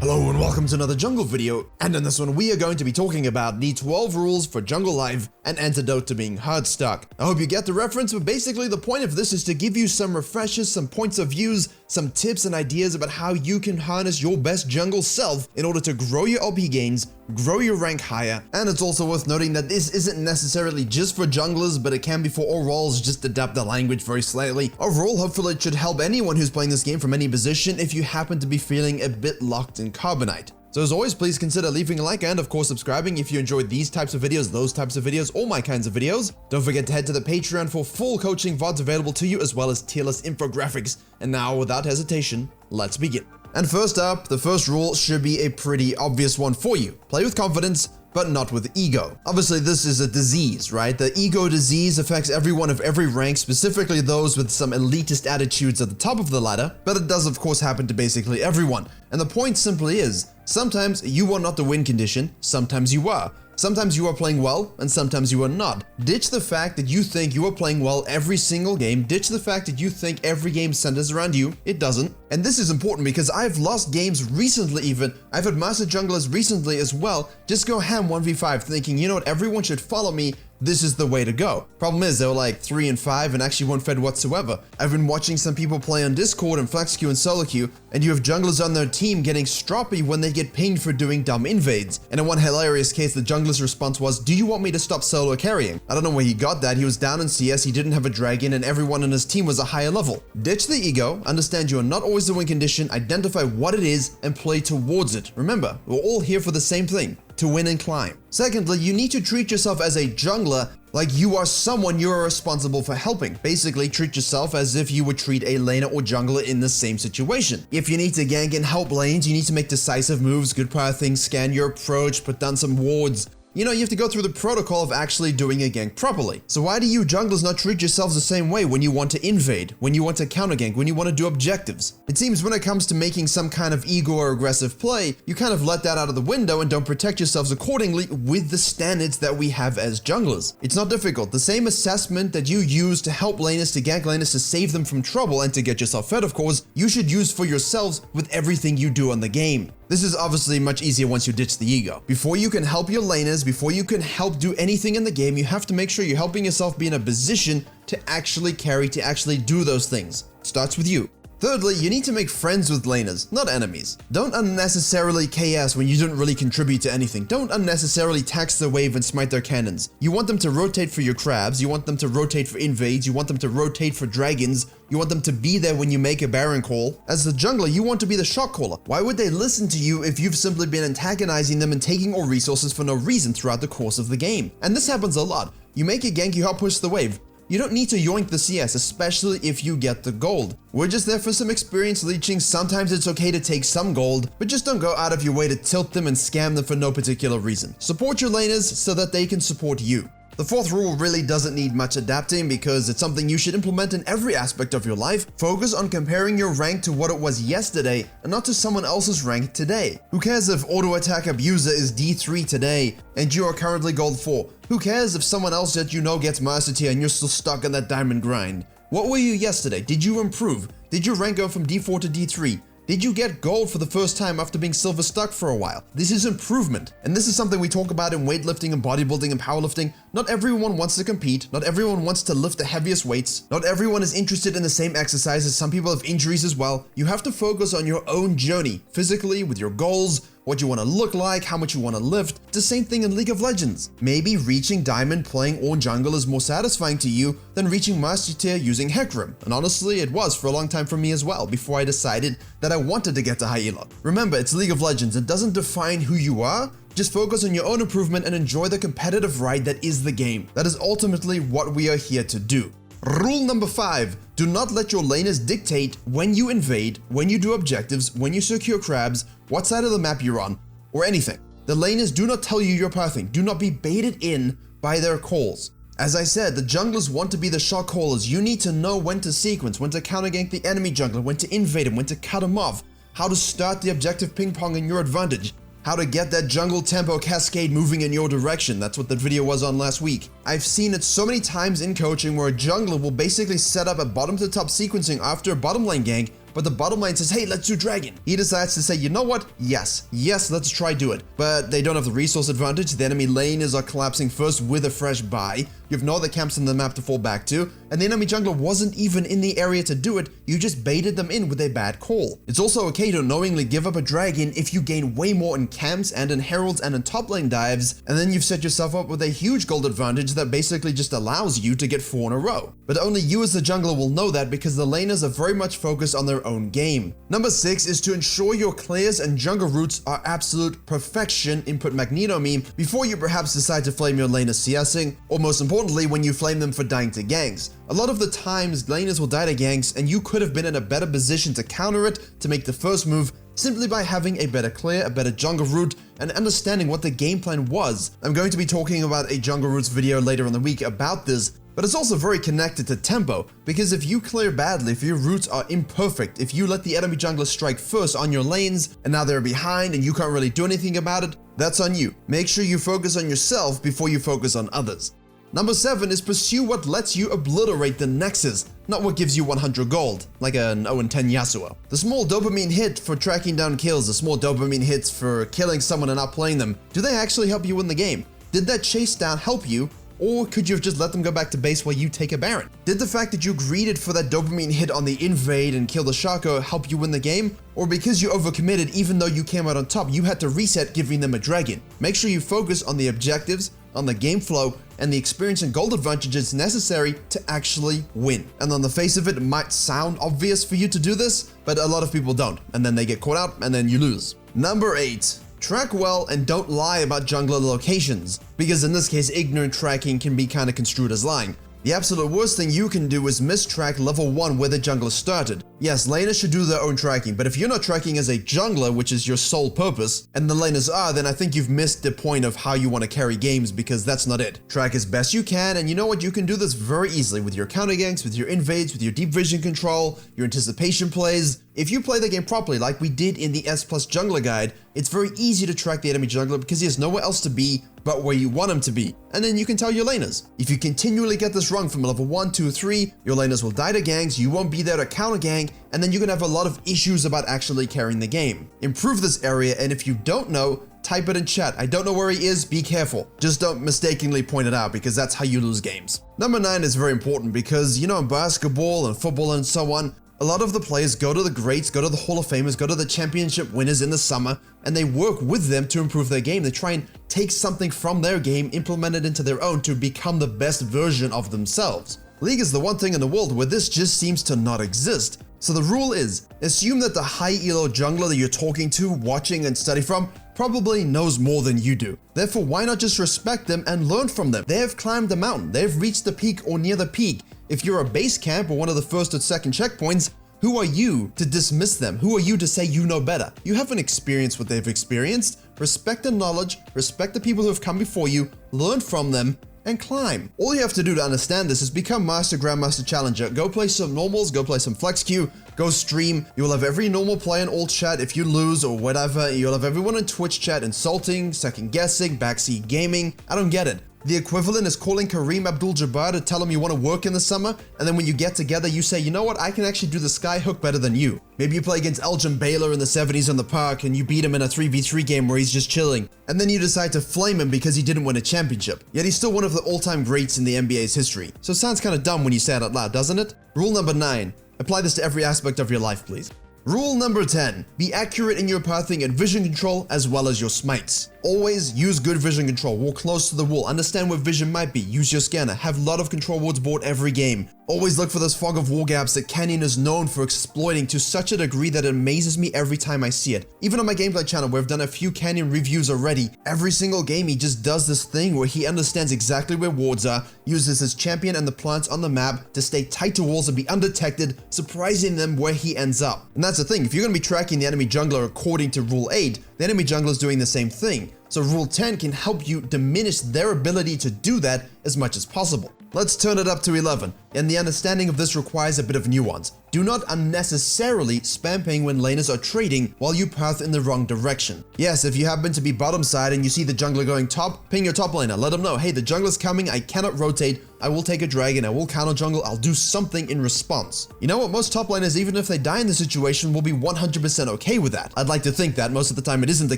Hello and welcome to another jungle video, and in this one we are going to be talking about the 12 rules for jungle life and antidote to being hard stuck. I hope you get the reference, but basically the point of this is to give you some refreshers, some points of views, some tips and ideas about how you can harness your best jungle self in order to grow your LP gains, grow your rank higher, and it's also worth noting that this isn't necessarily just for junglers, but it can be for all roles, just adapt the language very slightly. Overall, hopefully it should help anyone who's playing this game from any position if you happen to be feeling a bit locked in carbonite. So as always, please consider leaving a like and of course subscribing if you enjoyed these types of videos, those types of videos, all my kinds of videos. Don't forget to head to the Patreon for full coaching VODs available to you as well as tier list infographics. And now without hesitation, let's begin. And first up, the first rule should be a pretty obvious one for you. Play with confidence, but not with ego. Obviously, this is a disease, right? The ego disease affects everyone of every rank, specifically those with some elitist attitudes at the top of the ladder, but it does of course happen to basically everyone. And the point simply is, sometimes you are not the win condition, sometimes you are. Sometimes you are playing well, and sometimes you are not. Ditch the fact that you think you are playing well every single game. Ditch the fact that you think every game centers around you. It doesn't. And this is important because I've lost games recently even. I've had master junglers recently as well. Just go ham 1v5 thinking, you know what, everyone should follow me. This is the way to go. Problem is, they were like 3 and 5 and actually weren't fed whatsoever. I've been watching some people play on Discord and Flex Queue and Solo Queue, and you have junglers on their team getting stroppy when they get pinged for doing dumb invades. And in one hilarious case, the jungler's response was, "Do you want me to stop solo carrying?" I don't know where he got that. He was down in CS, he didn't have a dragon, and everyone in his team was a higher level. Ditch the ego, understand you are not always the win condition, identify what it is, and play towards it. Remember, we're all here for the same thing. To win and climb. Secondly, you need to treat yourself as a jungler like you are someone you are responsible for helping. Basically, treat yourself as if you would treat a laner or jungler in the same situation. If you need to gank and help lanes, you need to make decisive moves, good prior things, scan your approach, put down some wards. You know, you have to go through the protocol of actually doing a gank properly. So why do you junglers not treat yourselves the same way when you want to invade, when you want to counter gank, when you want to do objectives? It seems when it comes to making some kind of ego or aggressive play, you kind of let that out of the window and don't protect yourselves accordingly with the standards that we have as junglers. It's not difficult. The same assessment that you use to help laners, to gank laners, to save them from trouble and to get yourself fed, of course, you should use for yourselves with everything you do on the game. This is obviously much easier once you ditch the ego. Before you can help your laners, before you can help do anything in the game, you have to make sure you're helping yourself be in a position to actually carry, to actually do those things. It starts with you. Thirdly, you need to make friends with laners, not enemies. Don't unnecessarily KS when you didn't really contribute to anything. Don't unnecessarily tax their wave and smite their cannons. You want them to rotate for your crabs, you want them to rotate for invades, you want them to rotate for dragons, you want them to be there when you make a Baron call. As the jungler, you want to be the shot caller. Why would they listen to you if you've simply been antagonizing them and taking all resources for no reason throughout the course of the game? And this happens a lot. You make a gank, you help push the wave. You don't need to yoink the CS, especially if you get the gold. We're just there for some experience leeching. Sometimes it's okay to take some gold, but just don't go out of your way to tilt them and scam them for no particular reason. Support your laners so that they can support you. The fourth rule really doesn't need much adapting because it's something you should implement in every aspect of your life. Focus on comparing your rank to what it was yesterday and not to someone else's rank today. Who cares if auto attack abuser is D3 today and you are currently gold 4? Who cares if someone else that you know gets master tier and you're still stuck in that diamond grind? What were you yesterday? Did you improve? Did your rank go from D4 to D3? Did you get gold for the first time after being silver stuck for a while? This is improvement. And this is something we talk about in weightlifting and bodybuilding and powerlifting. Not everyone wants to compete. Not everyone wants to lift the heaviest weights. Not everyone is interested in the same exercises. Some people have injuries as well. You have to focus on your own journey, physically, with your goals, what you want to look like, how much you want to lift. It's the same thing in League of Legends. Maybe reaching Diamond playing Ornn Jungle is more satisfying to you than reaching Master Tier using Hecarim. And honestly, it was for a long time for me as well, before I decided that I wanted to get to high elo. Remember, it's League of Legends. It doesn't define who you are. Just focus on your own improvement and enjoy the competitive ride that is the game. That is ultimately what we are here to do. Rule number 5, do not let your laners dictate when you invade, when you do objectives, when you secure crabs, what side of the map you're on, or anything. The laners do not tell you your pathing. Do not be baited in by their calls. As I said, the junglers want to be the shot callers. You need to know when to sequence, when to counter gank the enemy jungler, when to invade him, when to cut him off, how to start the objective ping pong in your advantage. how to get that jungle tempo cascade moving in your direction. That's what that video was on last week. I've seen it so many times in coaching where a jungler will basically set up a bottom to top sequencing after a bottom lane gank but the bottom lane says, hey, let's do dragon. He decides to say, you know what? Yes, let's try do it. But they don't have the resource advantage. The enemy laners are collapsing first with a fresh buy. You have no other camps in the map to fall back to, and the enemy jungler wasn't even in the area to do it. You just baited them in with a bad call. It's also okay to knowingly give up a dragon if you gain way more in camps and in heralds and in top lane dives, and then you've set yourself up with a huge gold advantage that basically just allows you to get 4 in a row. But only you as the jungler will know that because the laners are very much focused on their own game. Number 6 is to ensure your clears and jungle routes are absolute perfection, input Magneto meme, before you perhaps decide to flame your laners CSing, or most importantly when you flame them for dying to ganks. A lot of the times laners will die to ganks and you could have been in a better position to counter it, to make the first move, simply by having a better clear, a better jungle route, and understanding what the game plan was. I'm going to be talking about a jungle routes video later in the week about this, but it's also very connected to tempo, because if you clear badly, if your routes are imperfect, if you let the enemy jungler strike first on your lanes, and now they're behind and you can't really do anything about it, that's on you. Make sure you focus on yourself before you focus on others. Number 7 is pursue what lets you obliterate the nexus, not what gives you 100 gold, like an 0-10 Yasuo. The small dopamine hit for tracking down kills, the small dopamine hits for killing someone and not playing them, do they actually help you win the game? Did that chase down help you? Or could you have just let them go back to base while you take a Baron? Did the fact that you greeted for that dopamine hit on the invade and kill the Shaco help you win the game? Or because you overcommitted even though you came out on top, you had to reset giving them a dragon? Make sure you focus on the objectives, on the game flow, and the experience and gold advantages necessary to actually win. And on the face of it, it might sound obvious for you to do this, but a lot of people don't, and then they get caught out and then you lose. Number 8. Track well and don't lie about jungler locations, because in this case ignorant tracking can be kinda construed as lying. The absolute worst thing you can do is mistrack level 1 where the jungler started. Yes, laners should do their own tracking, but if you're not tracking as a jungler, which is your sole purpose, and the laners are, then I think you've missed the point of how you want to carry games, because that's not it. Track as best you can, and you know what, you can do this very easily with your counter ganks, with your invades, with your deep vision control, your anticipation plays. If you play the game properly, like we did in the S+ jungler guide, it's very easy to track the enemy jungler because he has nowhere else to be but where you want him to be. And then you can tell your laners. If you continually get this wrong from level 1, 2, 3, your laners will die to ganks, you won't be there to counter gank, and then you're gonna have a lot of issues about actually carrying the game. Improve this area, and if you don't know, type it in chat. I don't know where he is, be careful. Just don't mistakenly point it out because that's how you lose games. Number 9 is very important because, you know, in basketball and football and so on, a lot of the players go to the greats, go to the Hall of Famers, go to the championship winners in the summer, and they work with them to improve their game. They try and take something from their game, implement it into their own to become the best version of themselves. League is the one thing in the world where this just seems to not exist. So the rule is, assume that the high elo jungler that you're talking to, watching, and study from probably knows more than you do. Therefore, why not just respect them and learn from them? They have climbed the mountain, they've reached the peak or near the peak. If you're a base camp or one of the first or second checkpoints, who are you to dismiss them? Who are you to say you know better? You haven't experienced what they've experienced. Respect the knowledge, respect the people who have come before you, learn from them, and climb. All you have to do to understand this is become Master, Grandmaster, Challenger. Go play some normals, go play some flex queue, go stream. You will have every normal player in alt chat if you lose or whatever. You'll have everyone in Twitch chat insulting, second guessing, backseat gaming. I don't get it. The equivalent is calling Kareem Abdul-Jabbar to tell him you want to work in the summer, and then when you get together, you say, you know what, I can actually do the sky hook better than you. Maybe you play against Elgin Baylor in the 70s on the park, and you beat him in a 3v3 game where he's just chilling, and then you decide to flame him because he didn't win a championship. Yet he's still one of the all-time greats in the NBA's history. So it sounds kind of dumb when you say it out loud, doesn't it? Rule number 9. Apply this to every aspect of your life, please. Rule number 10. Be accurate in your pathing and vision control as well as your smites. Always use good vision control. Walk close to the wall. Understand where vision might be. Use your scanner. Have a lot of control wards board every game. Always look for those fog of war gaps that Canyon is known for exploiting to such a degree that it amazes me every time I see it. Even on my gameplay channel where I've done a few Canyon reviews already, every single game he just does this thing where he understands exactly where wards are, uses his champion and the plants on the map to stay tight to walls and be undetected, surprising them where he ends up. And that's the thing, if you're going to be tracking the enemy jungler according to Rule 8, the enemy jungler is doing the same thing. So Rule 10 can help you diminish their ability to do that as much as possible. Let's turn it up to 11, and the understanding of this requires a bit of nuance. Do not unnecessarily spam ping when laners are trading while you path in the wrong direction. Yes, if you happen to be bottom side and you see the jungler going top, ping your top laner. Let them know, hey, the jungler's coming, I cannot rotate, I will take a dragon, I will counter jungle, I'll do something in response. You know what, most top laners, even if they die in the situation, will be 100% okay with that. I'd like to think that, most of the time it isn't the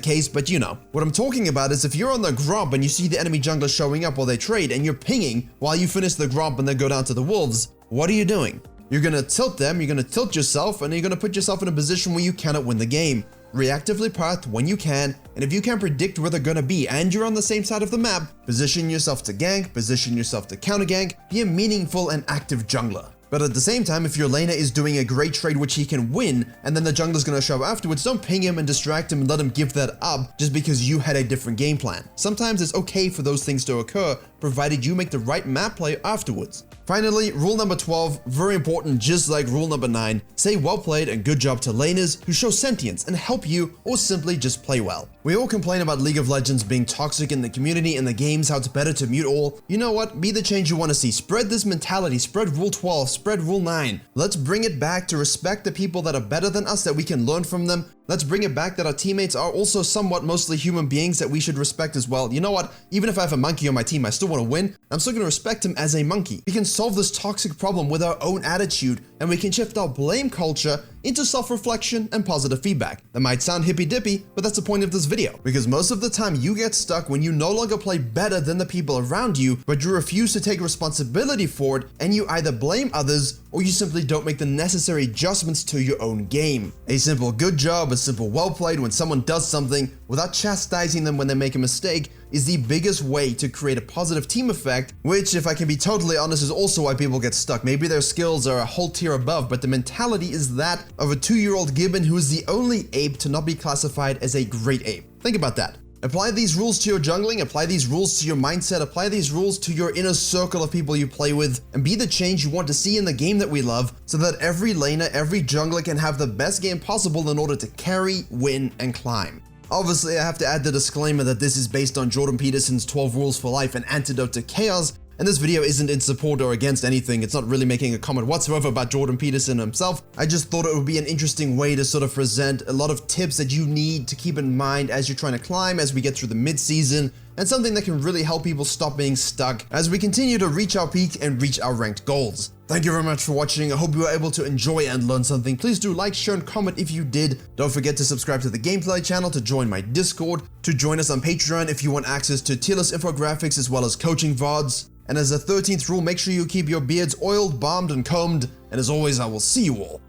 case, but you know. What I'm talking about is if you're on the gromp and you see the enemy jungler showing up while they trade and you're pinging while you finish the gromp and then go down to the wolves, what are you doing? You're gonna tilt them, you're gonna tilt yourself, and you're gonna put yourself in a position where you cannot win the game. Reactively path when you can, and if you can predict where they're gonna be and you're on the same side of the map, position yourself to gank, position yourself to counter gank, be a meaningful and active jungler. But at the same time, if your laner is doing a great trade which he can win, and then the jungler's gonna show up afterwards, don't ping him and distract him and let him give that up just because you had a different game plan. Sometimes it's okay for those things to occur, provided you make the right map play afterwards. Finally, rule number 12, very important, just like rule number 9, say well played and good job to laners who show sentience and help you or simply just play well. We all complain about League of Legends being toxic in the community and the games, how it's better to mute all. You know what? Be the change you want to see. Spread this mentality, spread rule 12, spread rule 9. Let's bring it back to respect the people that are better than us, that we can learn from them. Let's bring it back that our teammates are also somewhat mostly human beings that we should respect as well. You know what? Even if I have a monkey on my team, I still want to win. I'm still going to respect him as a monkey. We can solve this toxic problem with our own attitude, and we can shift our blame culture into self-reflection and positive feedback. That might sound hippy-dippy, but that's the point of this video. Because most of the time you get stuck when you no longer play better than the people around you, but you refuse to take responsibility for it, and you either blame others or you simply don't make the necessary adjustments to your own game. A simple good job, a simple well played when someone does something without chastising them when they make a mistake is the biggest way to create a positive team effect, which, if I can be totally honest, is also why people get stuck. Maybe their skills are a whole tier above, but the mentality is that of a 2-year-old gibbon who is the only ape to not be classified as a great ape. Think about that. Apply these rules to your jungling, apply these rules to your mindset, apply these rules to your inner circle of people you play with, and be the change you want to see in the game that we love, so that every laner, every jungler can have the best game possible in order to carry, win, and climb. Obviously, I have to add the disclaimer that this is based on Jordan Peterson's 12 Rules for Life and Antidote to Chaos, and this video isn't in support or against anything. It's not really making a comment whatsoever about Jordan Peterson himself. I just thought it would be an interesting way to sort of present a lot of tips that you need to keep in mind as you're trying to climb, as we get through the mid-season, and something that can really help people stop being stuck as we continue to reach our peak and reach our ranked goals. Thank you very much for watching. I hope you were able to enjoy and learn something. Please do like, share, and comment if you did. Don't forget to subscribe to the gameplay channel, to join my Discord, to join us on Patreon if you want access to tier list infographics as well as coaching VODs. And as a 13th rule, make sure you keep your beards oiled, balmed, and combed. And as always, I will see you all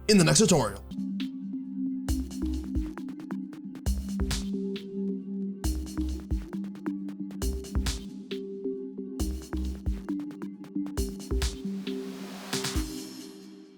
in the next tutorial.